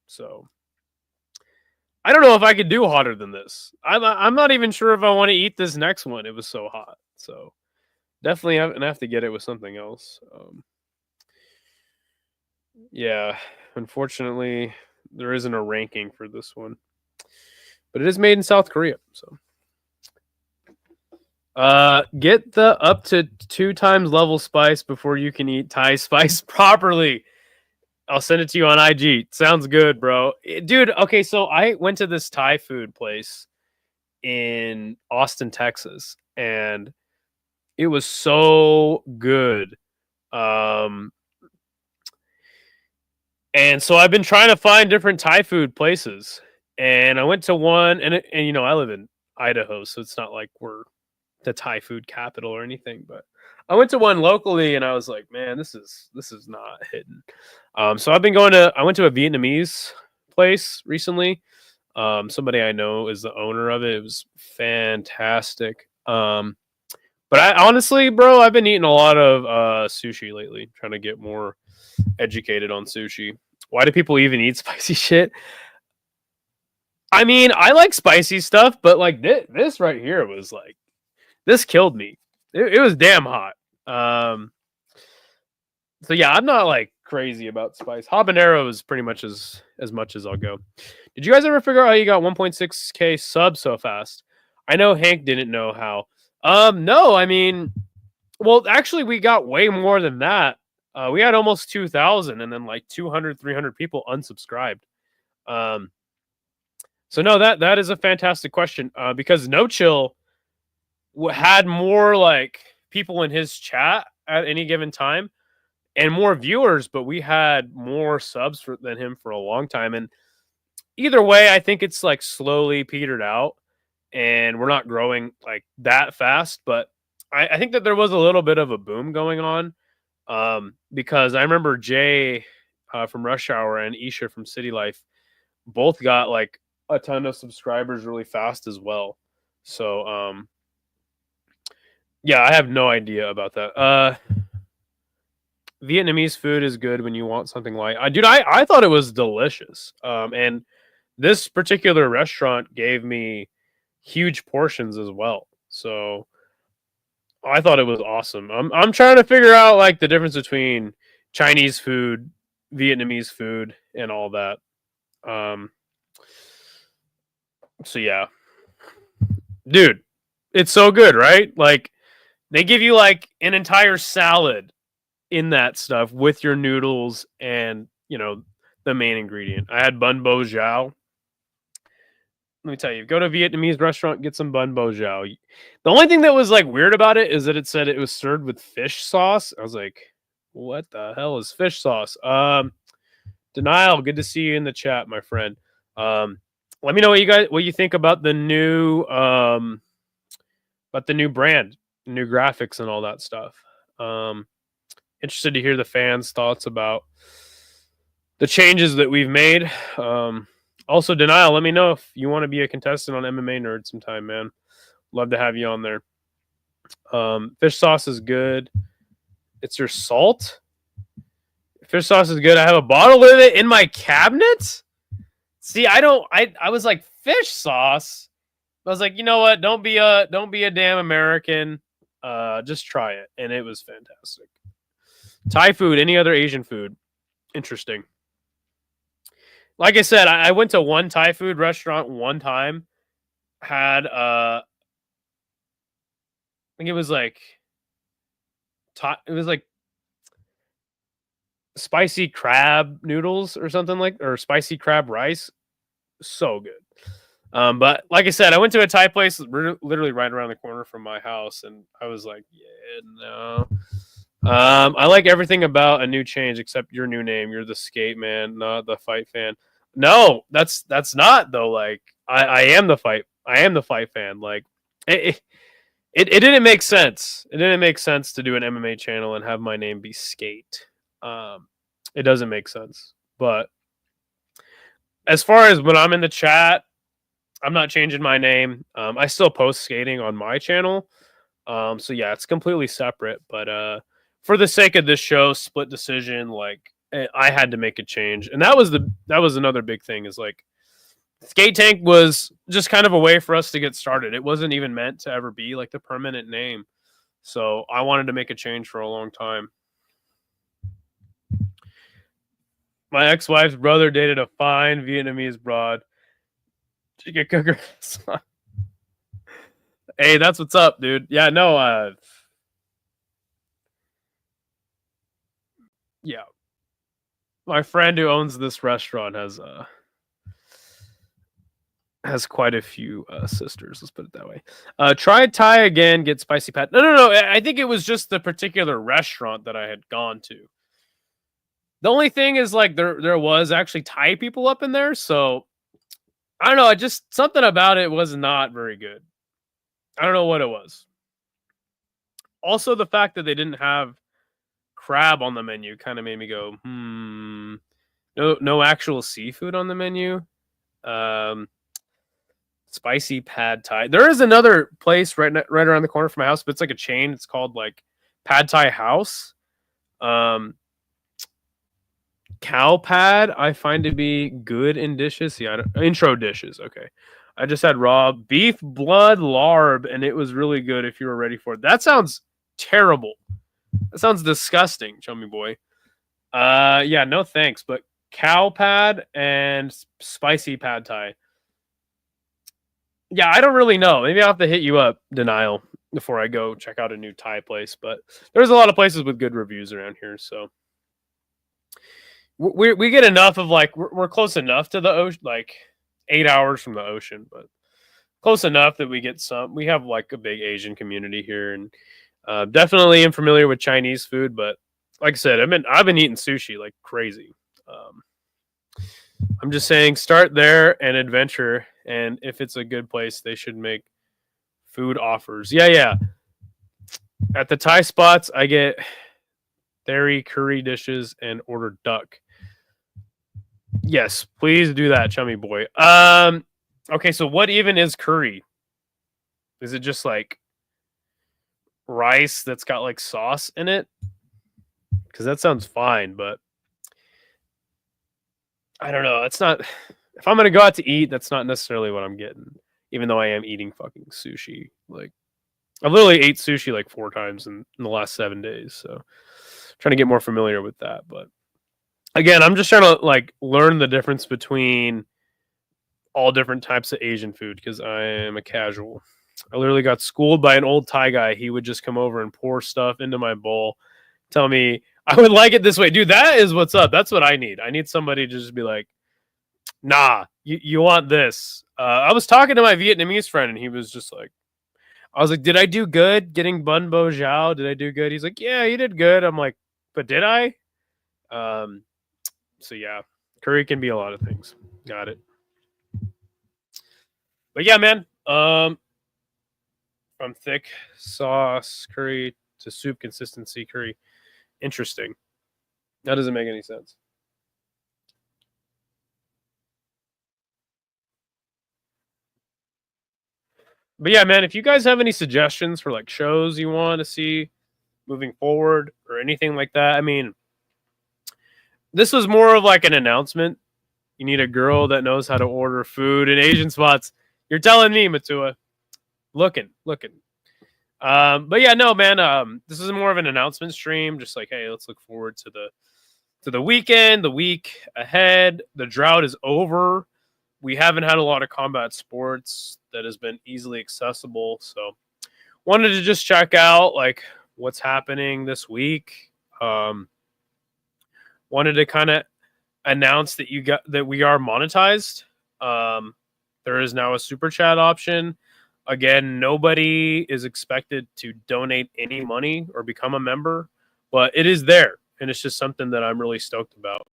Speaker 1: So I don't know if I could do hotter than this. I'm not even sure if I want to eat this next one. It was so hot. So definitely have to get it with something else. Yeah, unfortunately, there isn't a ranking for this one, but it is made in South Korea. So get the up to 2 times level spice before you can eat Thai spice properly. I'll send it to you on IG. Sounds good, bro. Dude, okay, so I went to this Thai food place in Austin, Texas, and it was so good. And so I've been trying to find different Thai food places. And I went to one, and you know, I live in Idaho, so it's not like we're the Thai food capital or anything, but I went to one locally and I was like, man, this is not hidden. So I went to a Vietnamese place recently. Somebody I know is the owner of it. It was fantastic. But I honestly, bro, I've been eating a lot of sushi lately, trying to get more educated on sushi. Why do people even eat spicy shit? I mean, I like spicy stuff, but like this right here was like, this killed me. It was damn hot. So yeah, I'm not like crazy about spice. Habanero is pretty much as much as I'll go. Did you guys ever figure out how you got 1.6k subs so fast? I know Hank didn't know how. No, I mean, well, actually, we got way more than that. We had almost 2,000, and then like 200, 300 people unsubscribed. So no, that is a fantastic question. Because No Chill had more like people in his chat at any given time and more viewers, but we had more subs than him for a long time. And either way, I think it's like slowly petered out and we're not growing like that fast. But I think that there was a little bit of a boom going on, because I remember Jay from Rush Hour and Isha from City Life both got like a ton of subscribers really fast as well. So yeah, I have no idea about that. Vietnamese food is good when you want something light. Dude, I thought it was delicious. And this particular restaurant gave me huge portions as well. So I thought it was awesome. I'm trying to figure out like the difference between Chinese food, Vietnamese food, and all that. So yeah. Dude, it's so good, right? Like they give you like an entire salad in that stuff with your noodles and, you know, the main ingredient. I had bun bo jiao. Let me tell you, go to a Vietnamese restaurant, get some bun bo jiao. The only thing that was like weird about it is that it said it was served with fish sauce. I was like, what the hell is fish sauce? Denial, good to see you in the chat, my friend. Let me know what you think about the new brand, new graphics and all that stuff. Interested to hear the fans' thoughts about the changes that we've made. Also, Denial, let me know if you want to be a contestant on MMA Nerd sometime, man. Love to have you on there. Fish sauce is good. It's your salt. Fish sauce is good. I have a bottle of it in my cabinet. See, I was like, fish sauce. I was like, you know what? Don't be a damn American. Just try it. And it was fantastic. Thai food, any other Asian food. Interesting. Like I said, I went to one Thai food restaurant one time. Had I think it was like spicy crab noodles or something or spicy crab rice. So good. But like I said, I went to a Thai place literally right around the corner from my house, and I was like, yeah, no. I like everything about a new change except your new name. You're the skate man, not the fight fan. No, that's not though. Like I am the fight. I am the fight fan. Like it didn't make sense. It didn't make sense to do an MMA channel and have my name be Skate. It doesn't make sense. But as far as when I'm in the chat, I'm not changing my name. I still post skating on my channel. So yeah, it's completely separate. But for the sake of this show, split decision, like I had to make a change, and that was another big thing. Is like Skate Tank was just kind of a way for us to get started. It wasn't even meant to ever be like the permanent name. So I wanted to make a change for a long time. My ex-wife's brother dated a fine Vietnamese broad. Chicken cooker. Hey, that's what's up, dude. Yeah, no, yeah. My friend who owns this restaurant has quite a few sisters. Let's put it that way. Try Thai again. Get spicy pad. No. I think it was just the particular restaurant that I had gone to. The only thing is, like, there was actually Thai people up in there, so I don't know. Just something about it was not very good. I don't know what it was. Also, the fact that they didn't have crab on the menu kind of made me go, No actual seafood on the menu. Spicy pad thai. There is another place right around the corner from my house, but it's like a chain. It's called like Pad Thai House. Cow pad I find to be good in dishes. Yeah, intro dishes. Okay. I just had raw beef blood larb, and it was really good if you were ready for it. That sounds terrible. That sounds disgusting, chummy boy. Yeah, no thanks. But cow pad and spicy pad thai. Yeah, I don't really know. Maybe I'll have to hit you up, Denial, before I go check out a new Thai place. But there's a lot of places with good reviews around here, so we get enough of like we're close enough to the ocean, like 8 hours from the ocean, but close enough that we get some. We have like a big Asian community here, and definitely am familiar with Chinese food. But like I said, I've been eating sushi like crazy. I'm just saying, start there and adventure. And if it's a good place, they should make food offers. Yeah. At the Thai spots, I get dairy curry dishes and order duck. Yes, please do that, chummy boy. Okay, so what even is curry? Is it just like rice that's got like sauce in it? Because that sounds fine, but I don't know. It's not. If I'm gonna go out to eat, that's not necessarily what I'm getting. Even though I am eating fucking sushi. Like, I've literally ate sushi like 4 times in the last 7 days. So, trying to get more familiar with that. But again, I'm just trying to like learn the difference between all different types of Asian food because I am a casual. I literally got schooled by an old Thai guy. He would just come over and pour stuff into my bowl, tell me I would like it this way. Dude, that is what's up. That's what I need. I need somebody to just be like, nah, you want this. I was talking to my Vietnamese friend, and he was just like, I was like, did I do good getting bun bo jiao? Did I do good? He's like, yeah, you did good. I'm like, but did I? So yeah, curry can be a lot of things. Got it. But yeah, man, from thick sauce curry to soup consistency curry. Interesting. That doesn't make any sense. But yeah, man, if you guys have any suggestions for like shows you want to see moving forward or anything like that, I mean, this was more of like an announcement. You need a girl that knows how to order food in Asian spots. You're telling me, Matua. Looking. But yeah, no, man. This is more of an announcement stream. Just like, hey, let's look forward to the weekend, the week ahead. The drought is over. We haven't had a lot of combat sports that has been easily accessible. So wanted to just check out like what's happening this week. Wanted to kind of announce that we are monetized. There is now a super chat option. Again, nobody is expected to donate any money or become a member, but it is there, and it's just something that I'm really stoked about.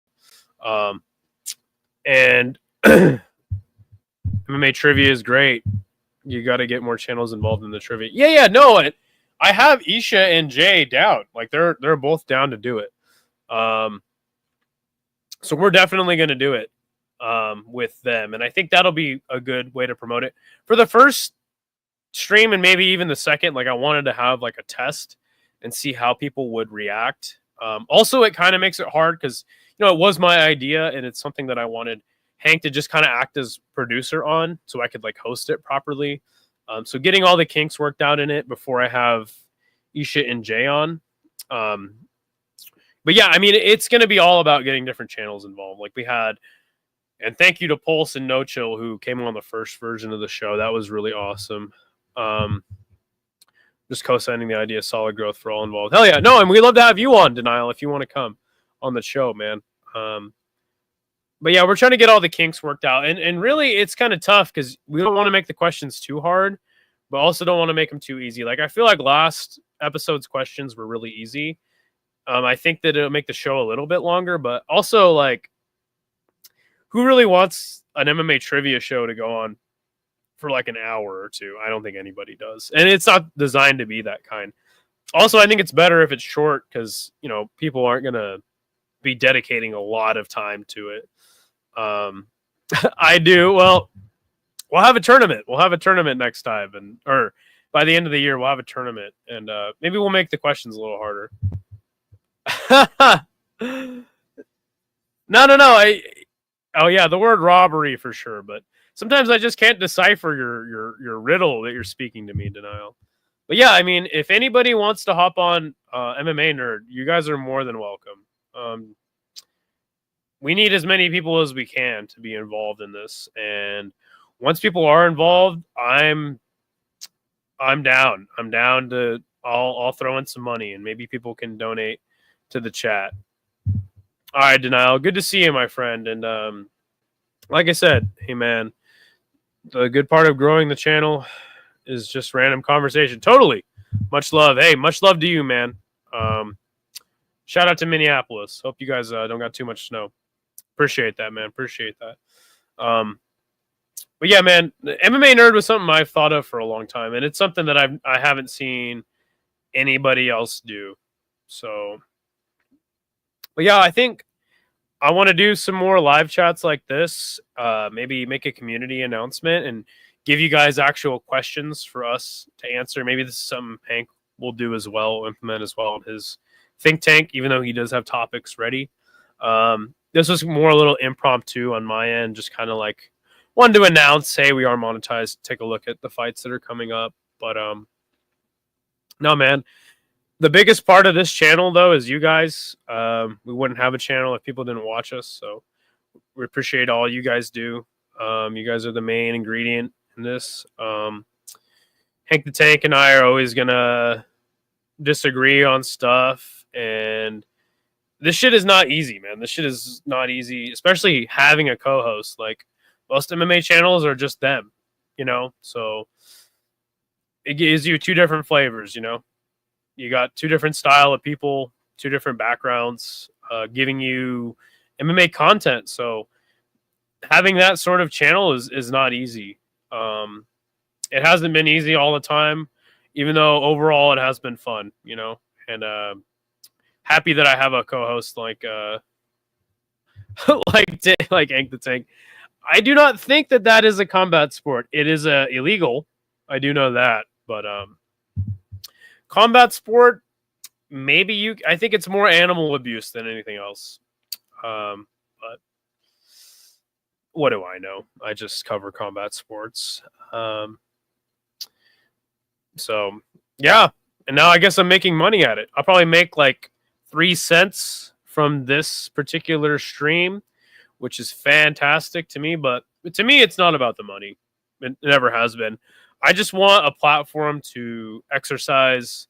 Speaker 1: And MMA trivia is great. You got to get more channels involved in the trivia. Yeah, no, I have Isha and Jay down. Like they're both down to do it. So we're definitely going to do it with them, and I think that'll be a good way to promote it for the first stream and maybe even the second. Like I wanted to have like a test and see how people would react. Also, it kind of makes it hard because it was my idea and it's something that I wanted Hank to just kind of act as producer on, so I could like host it properly. So getting all the kinks worked out in it before I have Isha and Jay on. But yeah, I mean, it's going to be all about getting different channels involved. Like we had, and thank you to Pulse and No Chill who came on the first version of the show. That was really awesome. Just co-signing the idea of solid growth for all involved. Hell yeah. No, and we'd love to have you on, Denial, if you want to come on the show, man. But yeah, we're trying to get all the kinks worked out. And really, it's kind of tough because we don't want to make the questions too hard, but also don't want to make them too easy. Like, I feel like last episode's questions were really easy. I think that it'll make the show a little bit longer, but also, like, who really wants an MMA trivia show to go on for like an hour or two? I don't think anybody does. And it's not designed to be that kind. Also, I think it's better if it's short because, people aren't going to be dedicating a lot of time to it. I do. Well, we'll have a tournament. We'll have a tournament next time, or by the end of the year, we'll have a tournament, and maybe we'll make the questions a little harder. No. Oh yeah, the word robbery for sure, but sometimes I just can't decipher your riddle that you're speaking to me, Denial. But yeah, I mean, if anybody wants to hop on MMA Nerd, you guys are more than welcome. We need as many people as we can to be involved in this, and once people are involved, I'm down. I'm down to. I'll throw in some money, and maybe people can donate to the chat. All right, Denial. Good to see you, my friend. And like I said, hey man, the good part of growing the channel is just random conversation. Totally. Much love. Hey, much love to you, man. Shout out to Minneapolis. Hope you guys don't got too much snow. Appreciate that, man. Appreciate that. But yeah, man, the MMA Nerd was something I've thought of for a long time, and it's something that I haven't seen anybody else do. So, but yeah, I think I want to do some more live chats like this. Maybe make a community announcement and give you guys actual questions for us to answer. Maybe this is something Hank will do as well, implement as well in his think tank, even though he does have topics ready. This was more a little impromptu on my end, just kind of like wanted to announce, hey, we are monetized. Take a look at the fights that are coming up. But no, man. The biggest part of this channel, though, is you guys. We wouldn't have a channel if people didn't watch us. So we appreciate all you guys do. You guys are the main ingredient in this. Hank the Tank and I are always going to disagree on stuff. And this shit is not easy, man. This shit is not easy, especially having a co-host. Like, most MMA channels are just them, So it gives you two different flavors, You got two different style of people, two different backgrounds, giving you MMA content. So having that sort of channel is not easy. It hasn't been easy all the time, even though overall it has been fun, and happy that I have a co-host like like Hank the Tank. I do not think that is a combat sport. It is illegal. I do know that, but combat sport, maybe I think it's more animal abuse than anything else. But what do I know? I just cover combat sports. So yeah, and now I guess I'm making money at it. I'll probably make like 3 cents from this particular stream, which is fantastic to me. But to me, it's not about the money. It never has been. I just want a platform to exercise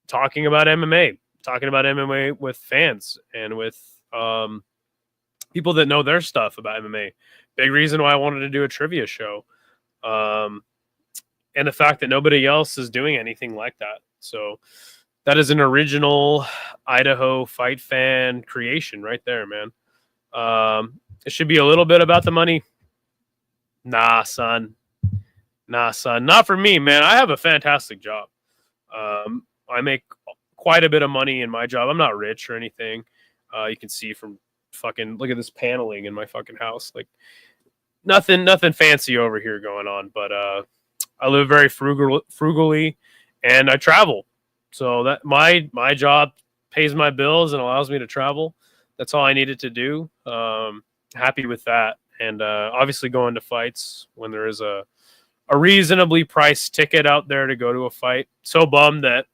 Speaker 1: talking about MMA with fans and with people that know their stuff about MMA. Big reason why I wanted to do a trivia show. And the fact that nobody else is doing anything like that. So that is an original Idaho fight fan creation right there, man. It should be a little bit about the money. Nah, son. Not for me, man. I have a fantastic job. I make quite a bit of money in my job. I'm not rich or anything. You can see from fucking look at this paneling in my fucking house. Like nothing fancy over here going on. But I live very frugally, and I travel. So that my job pays my bills and allows me to travel. That's all I needed to do. Happy with that. And obviously going to fights when there is a reasonably priced ticket out there to go to a fight. So bummed that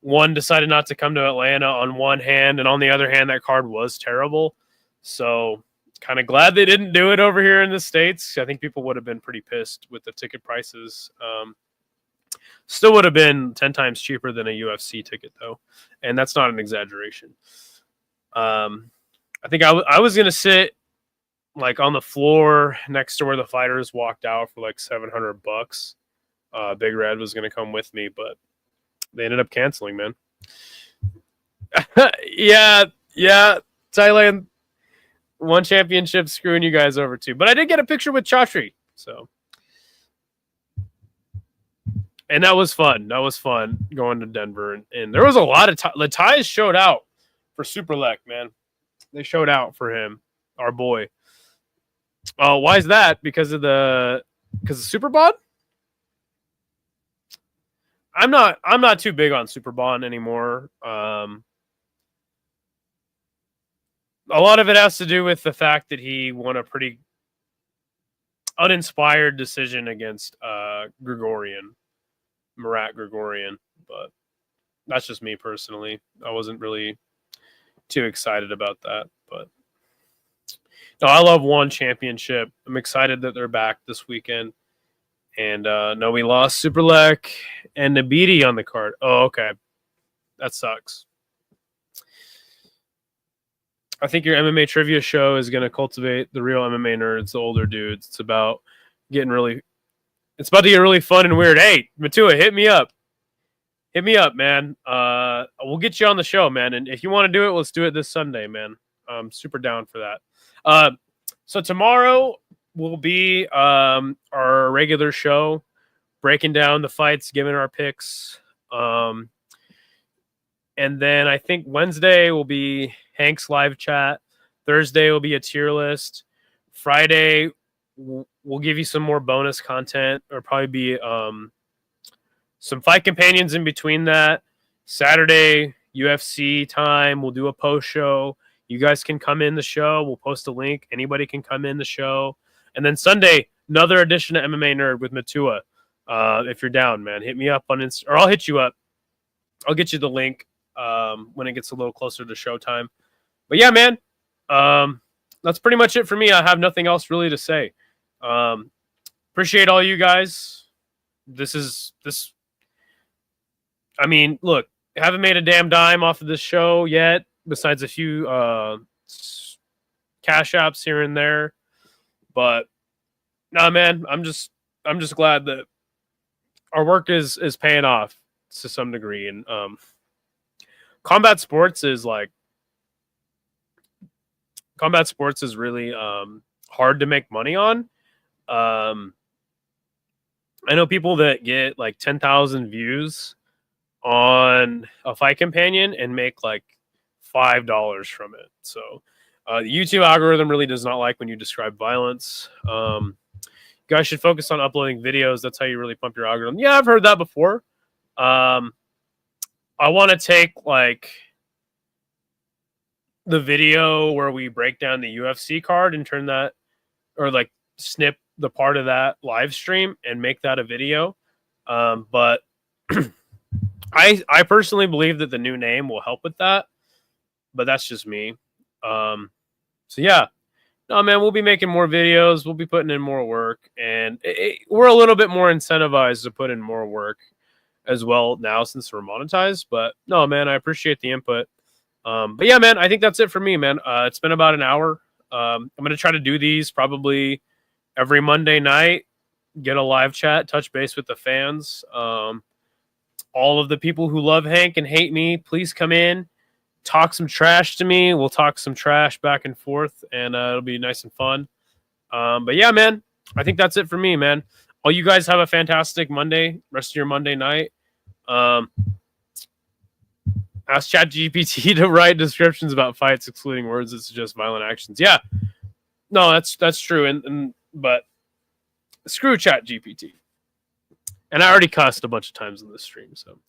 Speaker 1: one decided not to come to Atlanta on one hand, and on the other hand, that card was terrible. So kind of glad they didn't do it over here in the States. I think people would have been pretty pissed with the ticket prices. Still would have been 10 times cheaper than a UFC ticket, though. And that's not an exaggeration. I think I was going to sit like on the floor next to where the fighters walked out for like $700. Big Red was going to come with me, but they ended up canceling, man. yeah. Thailand one championship screwing you guys over too. But I did get a picture with Chatri, so. And that was fun. That was fun going to Denver. And there was a lot of the Thais showed out for Superlek, man. They showed out for him, our boy. Why is that? Because of Superbond? I'm not too big on Superbond anymore. A lot of it has to do with the fact that he won a pretty uninspired decision against Marat Grigorian, but that's just me personally. I wasn't really too excited about that, but no, I love one championship. I'm excited that they're back this weekend. And no, we lost Superlek and Nabidi on the card. Oh, okay. That sucks. I think your MMA trivia show is going to cultivate the real MMA nerds, the older dudes. It's about to get really fun and weird. Hey, Matua, hit me up. Hit me up, man. We'll get you on the show, man. And if you want to do it, let's do it this Sunday, man. I'm super down for that. So tomorrow will be our regular show, breaking down the fights, giving our picks. And then I think Wednesday will be Hank's live chat. Thursday will be a tier list. Friday, we'll give you some more bonus content. Or probably be some fight companions in between that. Saturday, UFC time. We'll do a post show. You guys can come in the show. We'll post a link. Anybody can come in the show. And then Sunday, another edition of MMA Nerd with Matua. If you're down, man, hit me up on Insta, or I'll hit you up. I'll get you the link when it gets a little closer to showtime. But yeah, man, that's pretty much it for me. I have nothing else really to say. Appreciate all you guys. I mean, look, I haven't made a damn dime off of this show yet, besides a few cash apps here and there. But nah, man, I'm just glad that our work is paying off to some degree. And combat sports is really hard to make money on. I know people that get like 10,000 views on a fight companion and make like $5 from it. So the YouTube algorithm really does not like when you describe violence. You guys should focus on uploading videos. That's how you really pump your algorithm. Yeah, I've heard that before. I want to take like the video where we break down the UFC card and turn that, or like snip the part of that live stream and make that a video. But I personally believe that the new name will help with that, but that's just me. So yeah, no, man, we'll be making more videos. We'll be putting in more work, and we're a little bit more incentivized to put in more work as well now since we're monetized. But no, man, I appreciate the input. But yeah, man, I think that's it for me, man. It's been about an hour. I'm going to try to do these probably every Monday night, get a live chat, touch base with the fans. All of the people who love Hank and hate me, please come in, talk some trash to me. We'll talk some trash back and forth, and it'll be nice and fun. But yeah, man, I think that's it for me, man. All you guys have a fantastic Monday, rest of your Monday night. Ask ChatGPT to write descriptions about fights, excluding words that suggest violent actions. Yeah, no, that's true. But screw ChatGPT. And I already cussed a bunch of times in this stream. So,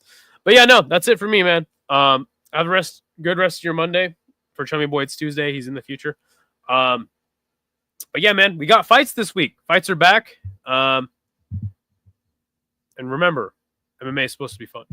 Speaker 1: but yeah, no, that's it for me, man. Have a good rest of your Monday. For Chummy Boy, it's Tuesday. He's in the future. But yeah, man, we got fights this week. Fights are back. And remember, MMA is supposed to be fun.